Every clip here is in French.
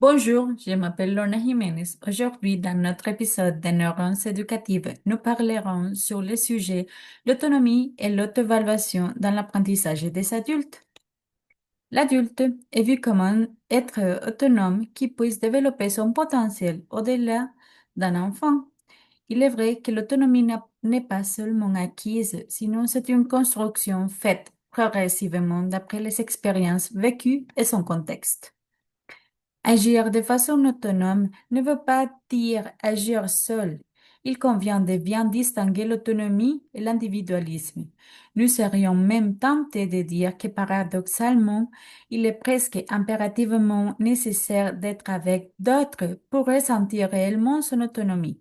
Bonjour, je m'appelle Lorna Jiménez. Aujourd'hui, dans notre épisode de Neurones éducatives, nous parlerons sur le sujet l'autonomie et l'auto-évaluation dans l'apprentissage des adultes. L'adulte est vu comme un être autonome qui puisse développer son potentiel au-delà d'un enfant. Il est vrai que l'autonomie n'est pas seulement acquise, sinon c'est une construction faite progressivement d'après les expériences vécues et son contexte. Agir de façon autonome ne veut pas dire agir seul. Il convient de bien distinguer l'autonomie et l'individualisme. Nous serions même tentés de dire que paradoxalement, il est presque impérativement nécessaire d'être avec d'autres pour ressentir réellement son autonomie,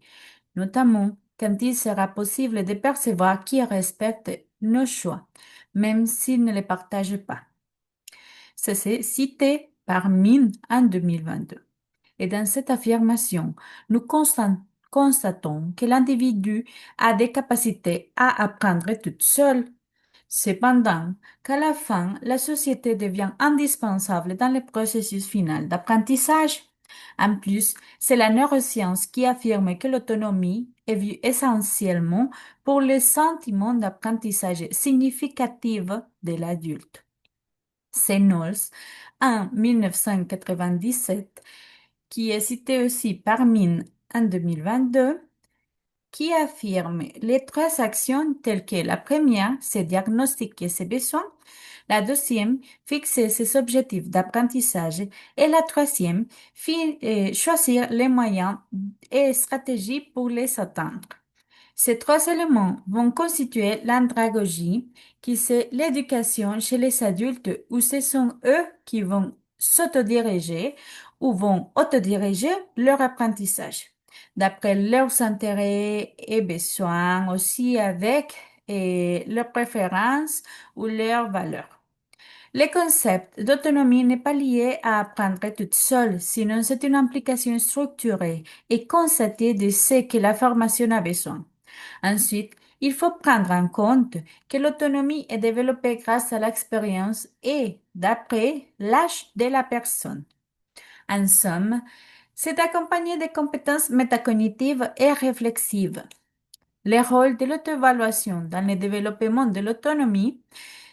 notamment quand il sera possible de percevoir qui respecte nos choix, même s'ils ne les partagent pas. C'est cité par Mine en 2022. Et dans cette affirmation, nous constatons que l'individu a des capacités à apprendre toute seule. Cependant, qu'à la fin, la société devient indispensable dans le processus final d'apprentissage. En plus, c'est la neuroscience qui affirme que l'autonomie est vue essentiellement pour le sentiment d'apprentissage significatif de l'adulte. C'est Knowles, en 1997, qui est cité aussi par Mine en 2022, qui affirme les trois actions telles que la première, c'est diagnostiquer ses besoins, la deuxième, fixer ses objectifs d'apprentissage et la troisième, choisir les moyens et stratégies pour les atteindre. Ces trois éléments vont constituer l'andragogie, qui c'est l'éducation chez les adultes où ce sont eux qui vont s'autodiriger ou vont autodiriger leur apprentissage, d'après leurs intérêts et besoins, aussi avec leurs préférences ou leurs valeurs. Le concept d'autonomie n'est pas lié à apprendre toute seule, sinon c'est une implication structurée et constatée de ce que la formation a besoin. Ensuite, il faut prendre en compte que l'autonomie est développée grâce à l'expérience et d'après l'âge de la personne. En somme, c'est accompagné de compétences métacognitives et réflexives. Le rôle de l'auto-évaluation dans le développement de l'autonomie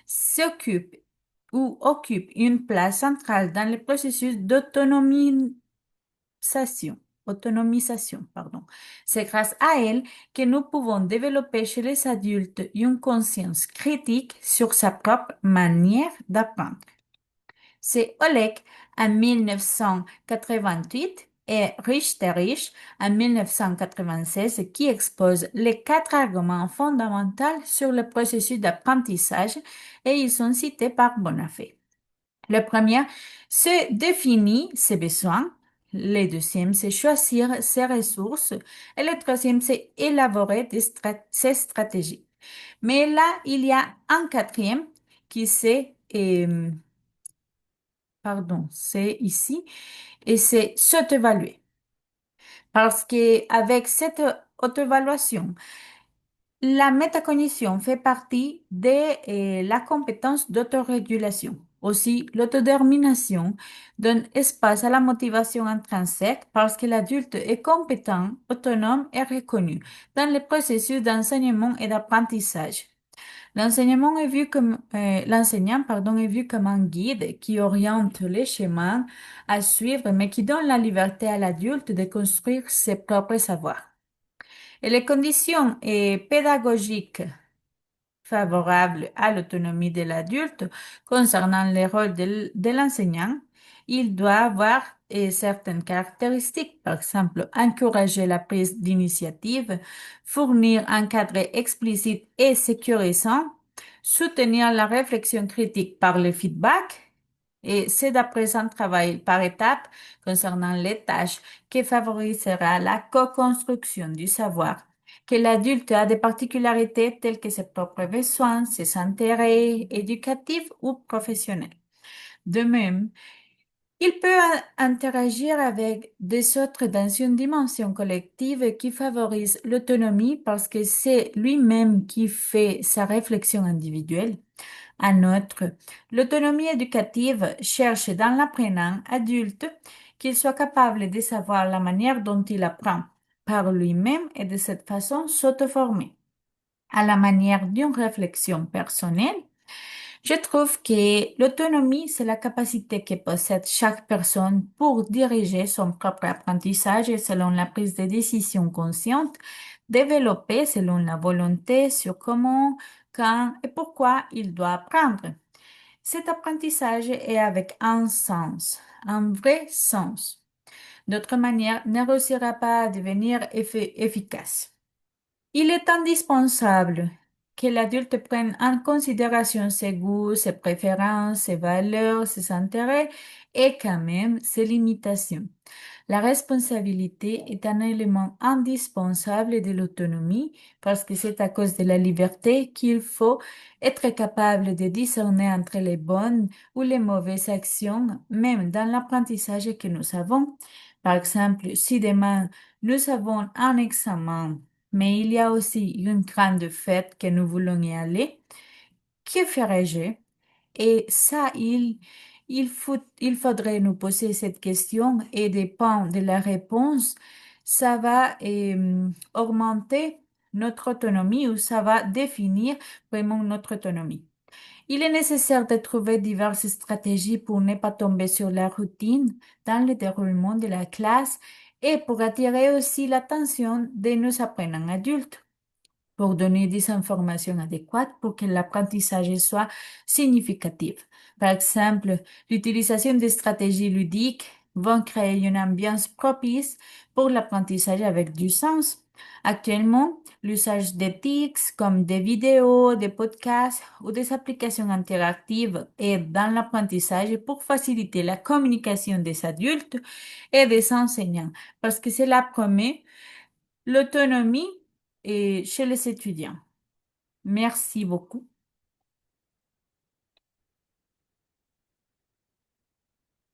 s'occupe ou occupe une place centrale dans le processus autonomisation, pardon. C'est grâce à elle que nous pouvons développer chez les adultes une conscience critique sur sa propre manière d'apprendre. C'est Oleg en 1988 et Richterich en 1996 qui exposent les quatre arguments fondamentaux sur le processus d'apprentissage et ils sont cités par Bonafé. Le premier, c'est définir ses besoins. Le deuxième, c'est choisir ses ressources. Et le troisième, c'est élaborer ses stratégies. Mais là, il y a un quatrième qui c'est ici, et c'est s'auto-évaluer. Parce que avec cette auto-évaluation, la métacognition fait partie de la compétence d'autorégulation. Aussi, l'autodétermination donne espace à la motivation intrinsèque parce que l'adulte est compétent, autonome et reconnu dans le processus d'enseignement et d'apprentissage. L'enseignant, pardon, est vu comme un guide qui oriente les chemins à suivre, mais qui donne la liberté à l'adulte de construire ses propres savoirs. Et les conditions pédagogiques favorables à l'autonomie de l'adulte concernant le rôle de l'enseignant, il doit avoir certaines caractéristiques, par exemple, encourager la prise d'initiative, fournir un cadre explicite et sécurisant, soutenir la réflexion critique par le feedback, et c'est d'après un travail par étapes concernant les tâches qui favorisera la co-construction du savoir, que l'adulte a des particularités telles que ses propres besoins, ses intérêts éducatifs ou professionnels. De même, il peut interagir avec des autres dans une dimension collective qui favorise l'autonomie parce que c'est lui-même qui fait sa réflexion individuelle. En outre, l'autonomie éducative cherche dans l'apprenant adulte qu'il soit capable de savoir la manière dont il apprend par lui-même et de cette façon s'auto-former. À la manière d'une réflexion personnelle, je trouve que l'autonomie, c'est la capacité que possède chaque personne pour diriger son propre apprentissage et selon la prise de décision consciente, développée selon la volonté sur comment, quand et pourquoi il doit apprendre. Cet apprentissage est avec un sens, un vrai sens. D'autre manière, ne réussira pas à devenir efficace. Il est indispensable que l'adulte prenne en considération ses goûts, ses préférences, ses valeurs, ses intérêts et quand même ses limitations. La responsabilité est un élément indispensable de l'autonomie parce que c'est à cause de la liberté qu'il faut être capable de discerner entre les bonnes ou les mauvaises actions, même dans l'apprentissage que nous avons. Par exemple, si demain nous avons un examen, mais il y a aussi une grande fête que nous voulons y aller, que ferais-je? Et ça, il faudrait nous poser cette question et dépend de la réponse, ça va augmenter notre autonomie ou ça va définir vraiment notre autonomie. Il est nécessaire de trouver diverses stratégies pour ne pas tomber sur la routine dans le déroulement de la classe et pour attirer aussi l'attention de nos apprenants adultes pour donner des informations adéquates pour que l'apprentissage soit significatif. Par exemple, l'utilisation des stratégies ludiques vont créer une ambiance propice pour l'apprentissage avec du sens. Actuellement, l'usage des TICs comme des vidéos, des podcasts ou des applications interactives aide dans l'apprentissage pour faciliter la communication des adultes et des enseignants parce que cela promet l'autonomie chez les étudiants. Merci beaucoup.